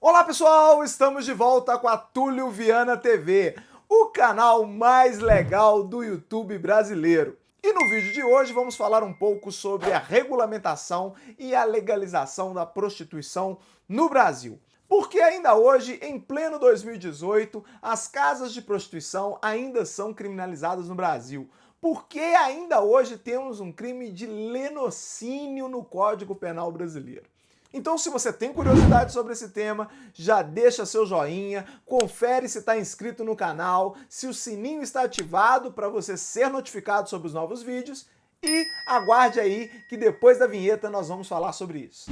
Olá pessoal, estamos de volta com a Túlio Viana TV, o canal mais legal do YouTube brasileiro. E no vídeo de hoje vamos falar um pouco sobre a regulamentação e a legalização da prostituição no Brasil. Porque ainda hoje, em pleno 2018, as casas de prostituição ainda são criminalizadas no Brasil. Porque ainda hoje temos um crime de lenocínio no Código Penal brasileiro. Então, se você tem curiosidade sobre esse tema, já deixa seu joinha, confere se está inscrito no canal, se o sininho está ativado para você ser notificado sobre os novos vídeos e aguarde aí que depois da vinheta nós vamos falar sobre isso.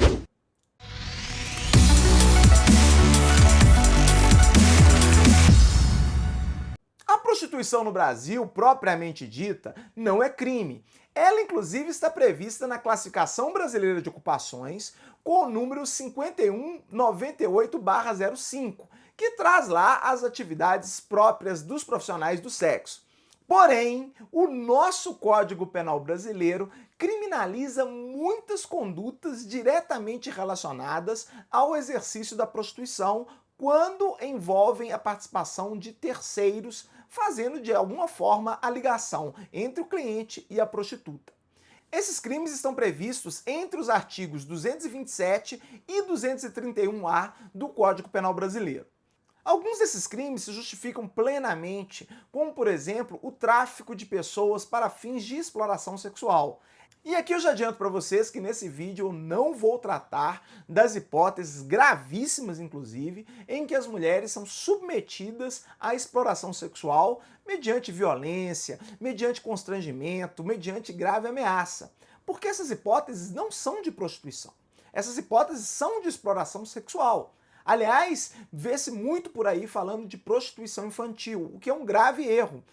A prostituição no Brasil, propriamente dita, não é crime. Ela, inclusive, está prevista na Classificação Brasileira de Ocupações com o número 5198/05, que traz lá as atividades próprias dos profissionais do sexo. Porém, o nosso Código Penal brasileiro criminaliza muitas condutas diretamente relacionadas ao exercício da prostituição quando envolvem a participação de terceiros, fazendo de alguma forma a ligação entre o cliente e a prostituta. Esses crimes estão previstos entre os artigos 227 e 231-A do Código Penal brasileiro. Alguns desses crimes se justificam plenamente, como, por exemplo, o tráfico de pessoas para fins de exploração sexual. E aqui eu já adianto para vocês que nesse vídeo eu não vou tratar das hipóteses gravíssimas, inclusive, em que as mulheres são submetidas à exploração sexual mediante violência, mediante constrangimento, mediante grave ameaça. Porque essas hipóteses não são de prostituição. Essas hipóteses são de exploração sexual. Aliás, vê-se muito por aí falando de prostituição infantil, o que é um grave erro.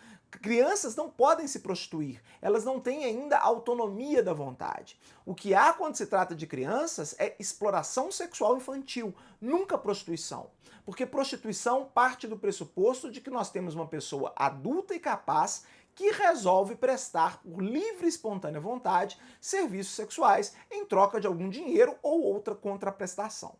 Crianças não podem se prostituir, elas não têm ainda autonomia da vontade. O que há quando se trata de crianças é exploração sexual infantil, nunca prostituição. Porque prostituição parte do pressuposto de que nós temos uma pessoa adulta e capaz que resolve prestar por livre e espontânea vontade serviços sexuais em troca de algum dinheiro ou outra contraprestação.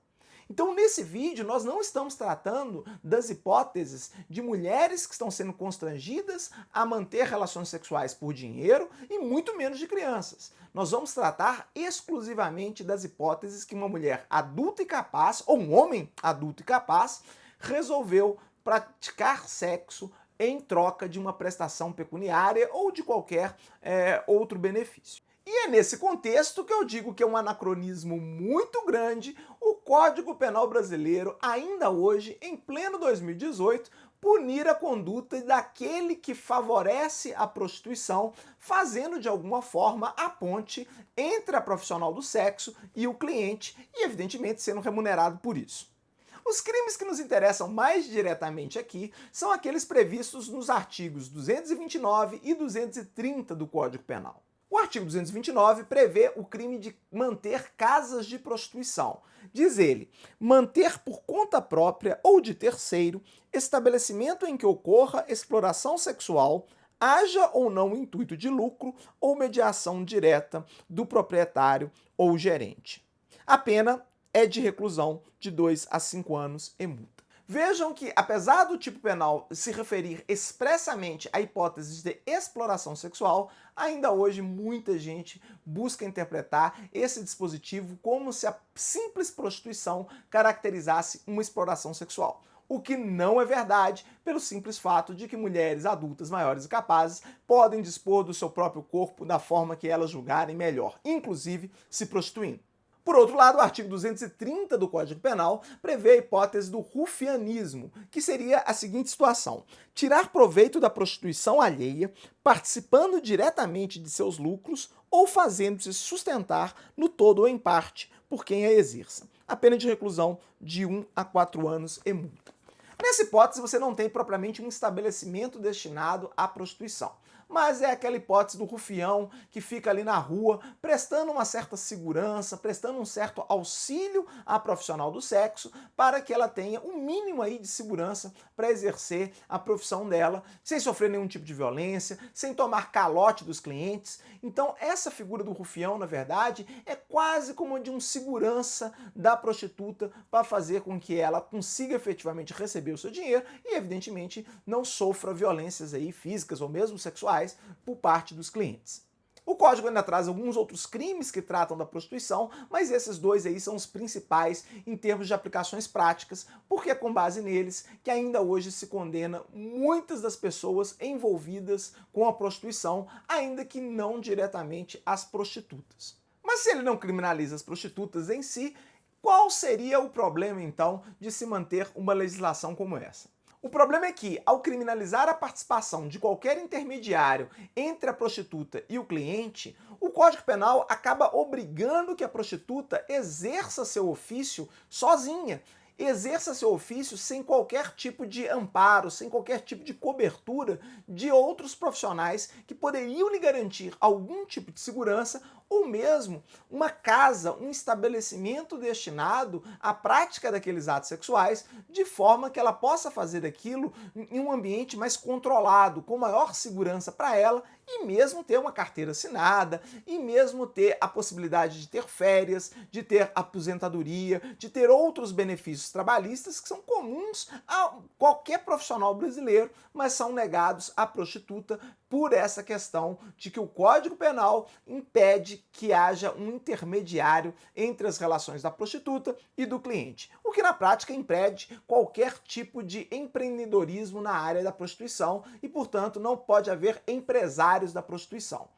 Então, nesse vídeo, nós não estamos tratando das hipóteses de mulheres que estão sendo constrangidas a manter relações sexuais por dinheiro e muito menos de crianças. Nós vamos tratar exclusivamente das hipóteses que uma mulher adulta e capaz, ou um homem adulto e capaz, resolveu praticar sexo em troca de uma prestação pecuniária ou de qualquer outro benefício. E é nesse contexto que eu digo que é um anacronismo muito grande o Código Penal brasileiro, ainda hoje, em pleno 2018, punir a conduta daquele que favorece a prostituição, fazendo de alguma forma a ponte entre a profissional do sexo e o cliente e, evidentemente, sendo remunerado por isso. Os crimes que nos interessam mais diretamente aqui são aqueles previstos nos artigos 229 e 230 do Código Penal. O artigo 229 prevê o crime de manter casas de prostituição. Diz ele, manter por conta própria ou de terceiro estabelecimento em que ocorra exploração sexual, haja ou não intuito de lucro ou mediação direta do proprietário ou gerente. A pena é de reclusão de 2 a 5 anos e multa. Vejam que, apesar do tipo penal se referir expressamente a hipóteses de exploração sexual, ainda hoje muita gente busca interpretar esse dispositivo como se a simples prostituição caracterizasse uma exploração sexual. O que não é verdade, pelo simples fato de que mulheres adultas maiores e capazes podem dispor do seu próprio corpo da forma que elas julgarem melhor, inclusive se prostituindo. Por outro lado, o artigo 230 do Código Penal prevê a hipótese do rufianismo, que seria a seguinte situação: tirar proveito da prostituição alheia, participando diretamente de seus lucros ou fazendo-se sustentar no todo ou em parte por quem a exerça. A pena de reclusão de 1 a 4 anos e multa. Nessa hipótese, você não tem propriamente um estabelecimento destinado à prostituição, mas é aquela hipótese do rufião que fica ali na rua prestando uma certa segurança, prestando um certo auxílio à profissional do sexo para que ela tenha um mínimo aí de segurança para exercer a profissão dela, sem sofrer nenhum tipo de violência, sem tomar calote dos clientes. Então essa figura do rufião, na verdade, é quase como de um segurança da prostituta para fazer com que ela consiga efetivamente receber o seu dinheiro e, evidentemente, não sofra violências aí físicas ou mesmo sexuais por parte dos clientes. O código ainda traz alguns outros crimes que tratam da prostituição, mas esses dois aí são os principais em termos de aplicações práticas, porque é com base neles que ainda hoje se condena muitas das pessoas envolvidas com a prostituição, ainda que não diretamente as prostitutas. Mas se ele não criminaliza as prostitutas em si, qual seria o problema então de se manter uma legislação como essa? O problema é que, ao criminalizar a participação de qualquer intermediário entre a prostituta e o cliente, o Código Penal acaba obrigando que a prostituta exerça seu ofício sozinha, exerça seu ofício sem qualquer tipo de amparo, sem qualquer tipo de cobertura de outros profissionais que poderiam lhe garantir algum tipo de segurança ou mesmo uma casa, um estabelecimento destinado à prática daqueles atos sexuais, de forma que ela possa fazer aquilo em um ambiente mais controlado, com maior segurança para ela, e mesmo ter uma carteira assinada, e mesmo ter a possibilidade de ter férias, de ter aposentadoria, de ter outros benefícios trabalhistas que são comuns a qualquer profissional brasileiro, mas são negados à prostituta por essa questão de que o Código Penal impede que haja um intermediário entre as relações da prostituta e do cliente, o que na prática impede qualquer tipo de empreendedorismo na área da prostituição e, portanto, não pode haver empresários da prostituição.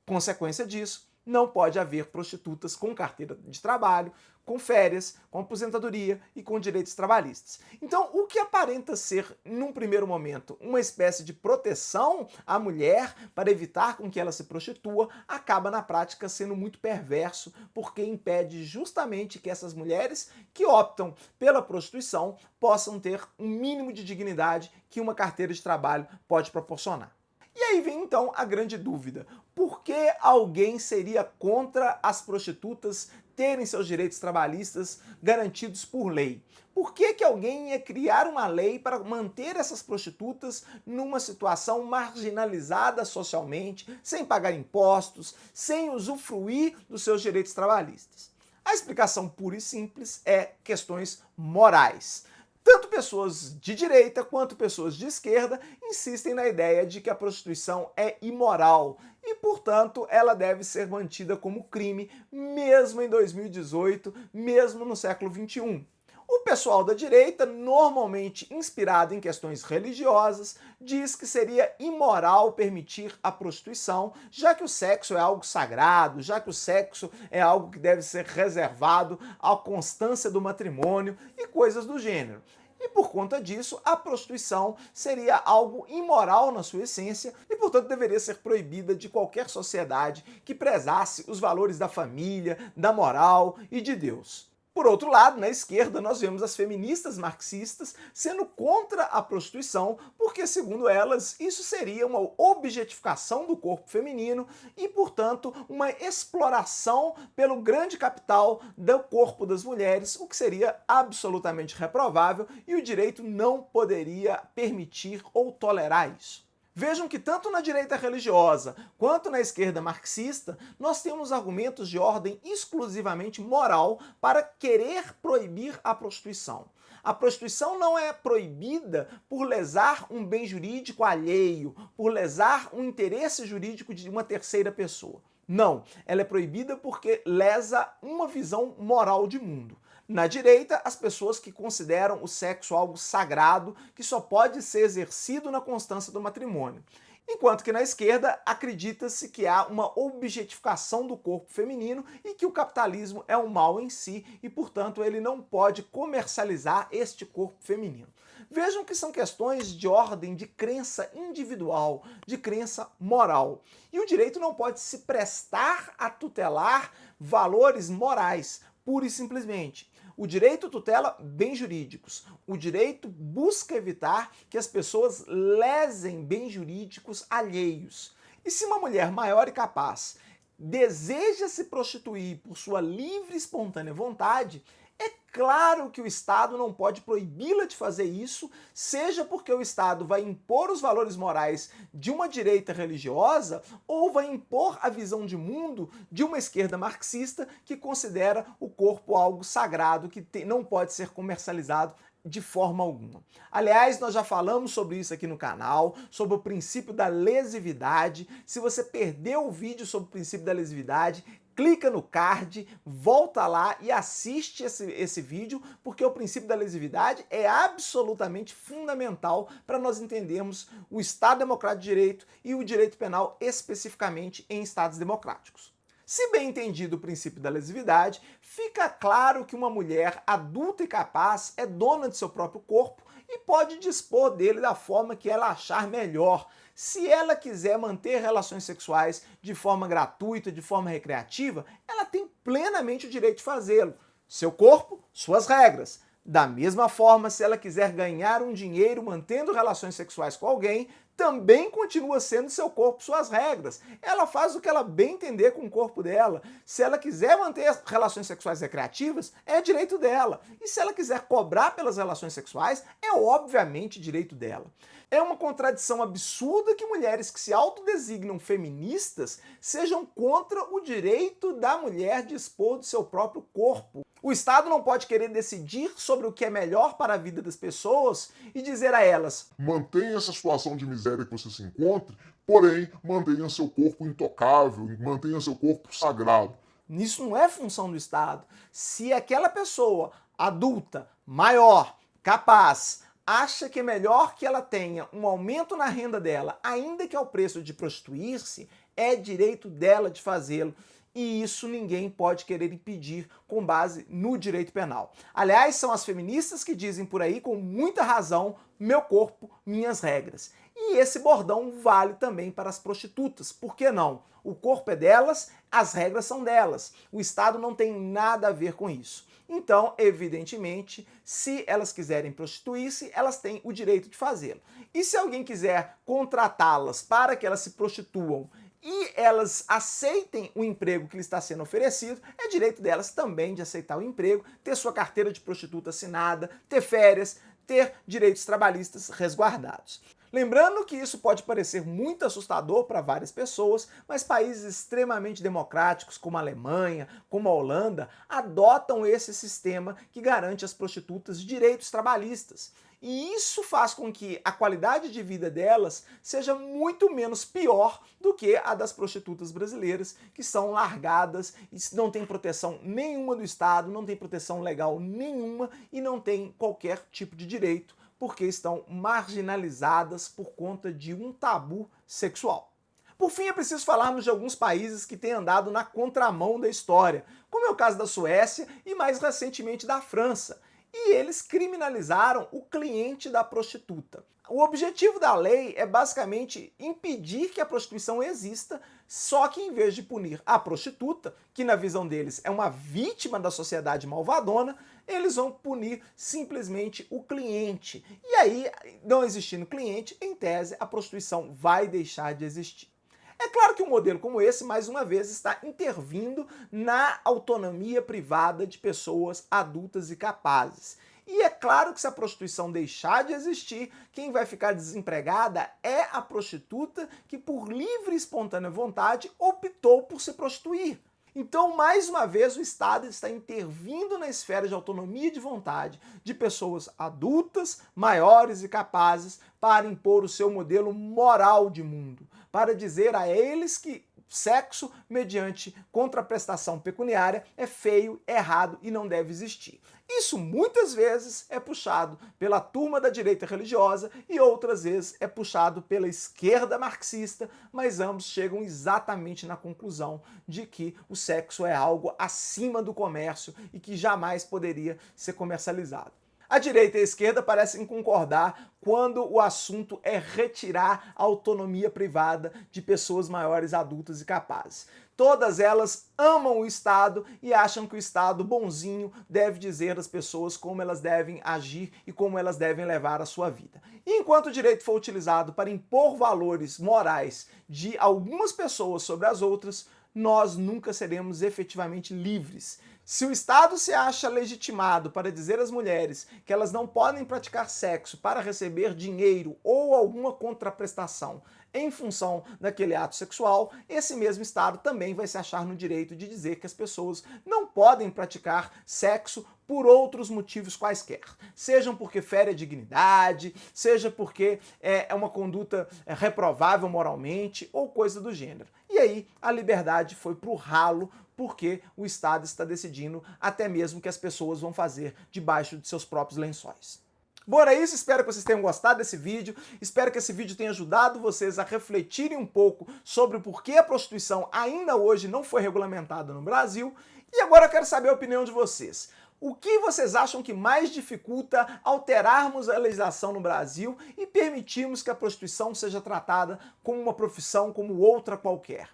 Consequência disso, não pode haver prostitutas com carteira de trabalho, com férias, com aposentadoria e com direitos trabalhistas. Então, o que aparenta ser, num primeiro momento, uma espécie de proteção à mulher para evitar com que ela se prostitua, acaba na prática sendo muito perverso, porque impede justamente que essas mulheres que optam pela prostituição possam ter um mínimo de dignidade que uma carteira de trabalho pode proporcionar. E aí vem então a grande dúvida: por que alguém seria contra as prostitutas terem seus direitos trabalhistas garantidos por lei? Por que alguém ia criar uma lei para manter essas prostitutas numa situação marginalizada socialmente, sem pagar impostos, sem usufruir dos seus direitos trabalhistas? A explicação pura e simples é questões morais. Tanto pessoas de direita quanto pessoas de esquerda insistem na ideia de que a prostituição é imoral e, portanto, ela deve ser mantida como crime mesmo em 2018, mesmo no século XXI. O pessoal da direita, normalmente inspirado em questões religiosas, diz que seria imoral permitir a prostituição, já que o sexo é algo sagrado, já que o sexo é algo que deve ser reservado à constância do matrimônio e coisas do gênero. E por conta disso, a prostituição seria algo imoral na sua essência e, portanto, deveria ser proibida de qualquer sociedade que prezasse os valores da família, da moral e de Deus. Por outro lado, na esquerda, nós vemos as feministas marxistas sendo contra a prostituição, porque, segundo elas, isso seria uma objetificação do corpo feminino e, portanto, uma exploração pelo grande capital do corpo das mulheres, o que seria absolutamente reprovável e o direito não poderia permitir ou tolerar isso. Vejam que tanto na direita religiosa quanto na esquerda marxista, nós temos argumentos de ordem exclusivamente moral para querer proibir a prostituição. A prostituição não é proibida por lesar um bem jurídico alheio, por lesar um interesse jurídico de uma terceira pessoa. Não, ela é proibida porque lesa uma visão moral de mundo. Na direita, as pessoas que consideram o sexo algo sagrado que só pode ser exercido na constância do matrimônio. Enquanto que na esquerda acredita-se que há uma objetificação do corpo feminino e que o capitalismo é um mal em si e, portanto, ele não pode comercializar este corpo feminino. Vejam que são questões de ordem de crença individual, de crença moral. E o direito não pode se prestar a tutelar valores morais, pura e simplesmente. O direito tutela bens jurídicos. O direito busca evitar que as pessoas lesem bens jurídicos alheios. E se uma mulher maior e capaz deseja se prostituir por sua livre e espontânea vontade, é claro que o Estado não pode proibi-la de fazer isso, seja porque o Estado vai impor os valores morais de uma direita religiosa ou vai impor a visão de mundo de uma esquerda marxista que considera o corpo algo sagrado que não pode ser comercializado de forma alguma. Aliás, nós já falamos sobre isso aqui no canal, sobre o princípio da lesividade. Se você perdeu o vídeo sobre o princípio da lesividade, clica no card, volta lá e assiste esse vídeo, porque o princípio da lesividade é absolutamente fundamental para nós entendermos o Estado Democrático de Direito e o direito penal especificamente em Estados democráticos. Se bem entendido o princípio da lesividade, fica claro que uma mulher adulta e capaz é dona de seu próprio corpo e pode dispor dele da forma que ela achar melhor. Se ela quiser manter relações sexuais de forma gratuita, de forma recreativa, ela tem plenamente o direito de fazê-lo. Seu corpo, suas regras. Da mesma forma, se ela quiser ganhar um dinheiro mantendo relações sexuais com alguém, também continua sendo seu corpo, suas regras. Ela faz o que ela bem entender com o corpo dela. Se ela quiser manter relações sexuais recreativas, é direito dela. E se ela quiser cobrar pelas relações sexuais, é obviamente direito dela. É uma contradição absurda que mulheres que se autodesignam feministas sejam contra o direito da mulher dispor do seu próprio corpo. O Estado não pode querer decidir sobre o que é melhor para a vida das pessoas e dizer a elas: mantenha essa situação de miséria que você se encontre, porém mantenha seu corpo intocável, mantenha seu corpo sagrado. Isso não é função do Estado. Se aquela pessoa adulta, maior, capaz, acha que é melhor que ela tenha um aumento na renda dela, ainda que ao preço de prostituir-se, é direito dela de fazê-lo. E isso ninguém pode querer impedir com base no direito penal. Aliás, são as feministas que dizem por aí com muita razão: meu corpo, minhas regras. E esse bordão vale também para as prostitutas. Por que não? O corpo é delas, as regras são delas. O Estado não tem nada a ver com isso. Então, evidentemente, se elas quiserem prostituir-se, elas têm o direito de fazê-lo. E se alguém quiser contratá-las para que elas se prostituam e elas aceitem o emprego que lhe está sendo oferecido, é direito delas também de aceitar o emprego, ter sua carteira de prostituta assinada, ter férias, ter direitos trabalhistas resguardados. Lembrando que isso pode parecer muito assustador para várias pessoas, mas países extremamente democráticos como a Alemanha, como a Holanda, adotam esse sistema que garante às prostitutas direitos trabalhistas. E isso faz com que a qualidade de vida delas seja muito menos pior do que a das prostitutas brasileiras, que são largadas e não têm proteção nenhuma do Estado, não têm proteção legal nenhuma e não têm qualquer tipo de direito, porque estão marginalizadas por conta de um tabu sexual. Por fim, é preciso falarmos de alguns países que têm andado na contramão da história, como é o caso da Suécia e mais recentemente da França. E eles criminalizaram o cliente da prostituta. O objetivo da lei é basicamente impedir que a prostituição exista, só que em vez de punir a prostituta, que na visão deles é uma vítima da sociedade malvadona, eles vão punir simplesmente o cliente. E aí, não existindo cliente, em tese, a prostituição vai deixar de existir. É claro que um modelo como esse, mais uma vez, está intervindo na autonomia privada de pessoas adultas e capazes. E é claro que se a prostituição deixar de existir, quem vai ficar desempregada é a prostituta que, por livre e espontânea vontade, optou por se prostituir. Então, mais uma vez, o Estado está intervindo na esfera de autonomia de vontade de pessoas adultas, maiores e capazes para impor o seu modelo moral de mundo, para dizer a eles que sexo mediante contraprestação pecuniária é feio, errado e não deve existir. Isso muitas vezes é puxado pela turma da direita religiosa e outras vezes é puxado pela esquerda marxista, mas ambos chegam exatamente na conclusão de que o sexo é algo acima do comércio e que jamais poderia ser comercializado. A direita e a esquerda parecem concordar quando o assunto é retirar a autonomia privada de pessoas maiores, adultas e capazes. todas elas amam o Estado e acham que o Estado bonzinho deve dizer às pessoas como elas devem agir e como elas devem levar a sua vida. E enquanto o direito for utilizado para impor valores morais de algumas pessoas sobre as outras, nós nunca seremos efetivamente livres. Se o Estado se acha legitimado para dizer às mulheres que elas não podem praticar sexo para receber dinheiro ou alguma contraprestação em função daquele ato sexual, esse mesmo Estado também vai se achar no direito de dizer que as pessoas não podem praticar sexo por outros motivos quaisquer. Sejam porque fere a dignidade, seja porque é uma conduta reprovável moralmente ou coisa do gênero. E aí a liberdade foi pro ralo porque o Estado está decidindo até mesmo que as pessoas vão fazer debaixo de seus próprios lençóis. Bom, era isso, espero que vocês tenham gostado desse vídeo, espero que esse vídeo tenha ajudado vocês a refletirem um pouco sobre o porquê a prostituição ainda hoje não foi regulamentada no Brasil, e agora eu quero saber a opinião de vocês. O que vocês acham que mais dificulta alterarmos a legislação no Brasil e permitirmos que a prostituição seja tratada como uma profissão como outra qualquer?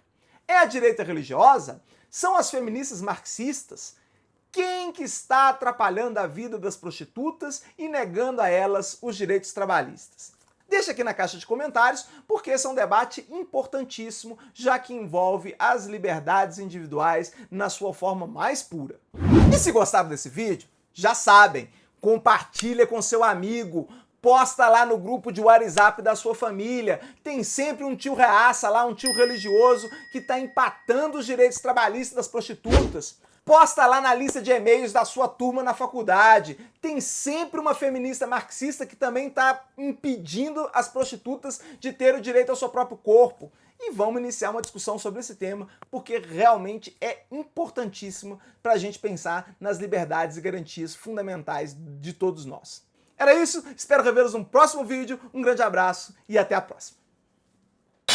É a direita religiosa? São as feministas marxistas? Quem que está atrapalhando a vida das prostitutas e negando a elas os direitos trabalhistas? Deixa aqui na caixa de comentários, porque esse é um debate importantíssimo, já que envolve as liberdades individuais na sua forma mais pura. E se gostaram desse vídeo, já sabem, compartilha com seu amigo, posta lá no grupo de WhatsApp da sua família. Tem sempre um tio reaça lá, um tio religioso que está empatando os direitos trabalhistas das prostitutas. Posta lá na lista de e-mails da sua turma na faculdade. Tem sempre uma feminista marxista que também está impedindo as prostitutas de ter o direito ao seu próprio corpo. E vamos iniciar uma discussão sobre esse tema, porque realmente é importantíssimo para a gente pensar nas liberdades e garantias fundamentais de todos nós. Era isso, espero revê-los no próximo vídeo. Um grande abraço e até a próxima.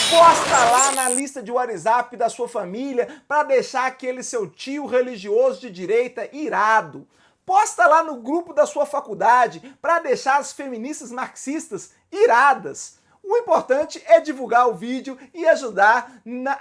Posta lá na lista de WhatsApp da sua família para deixar aquele seu tio religioso de direita irado. Posta lá no grupo da sua faculdade para deixar as feministas marxistas iradas. O importante é divulgar o vídeo e ajudar na...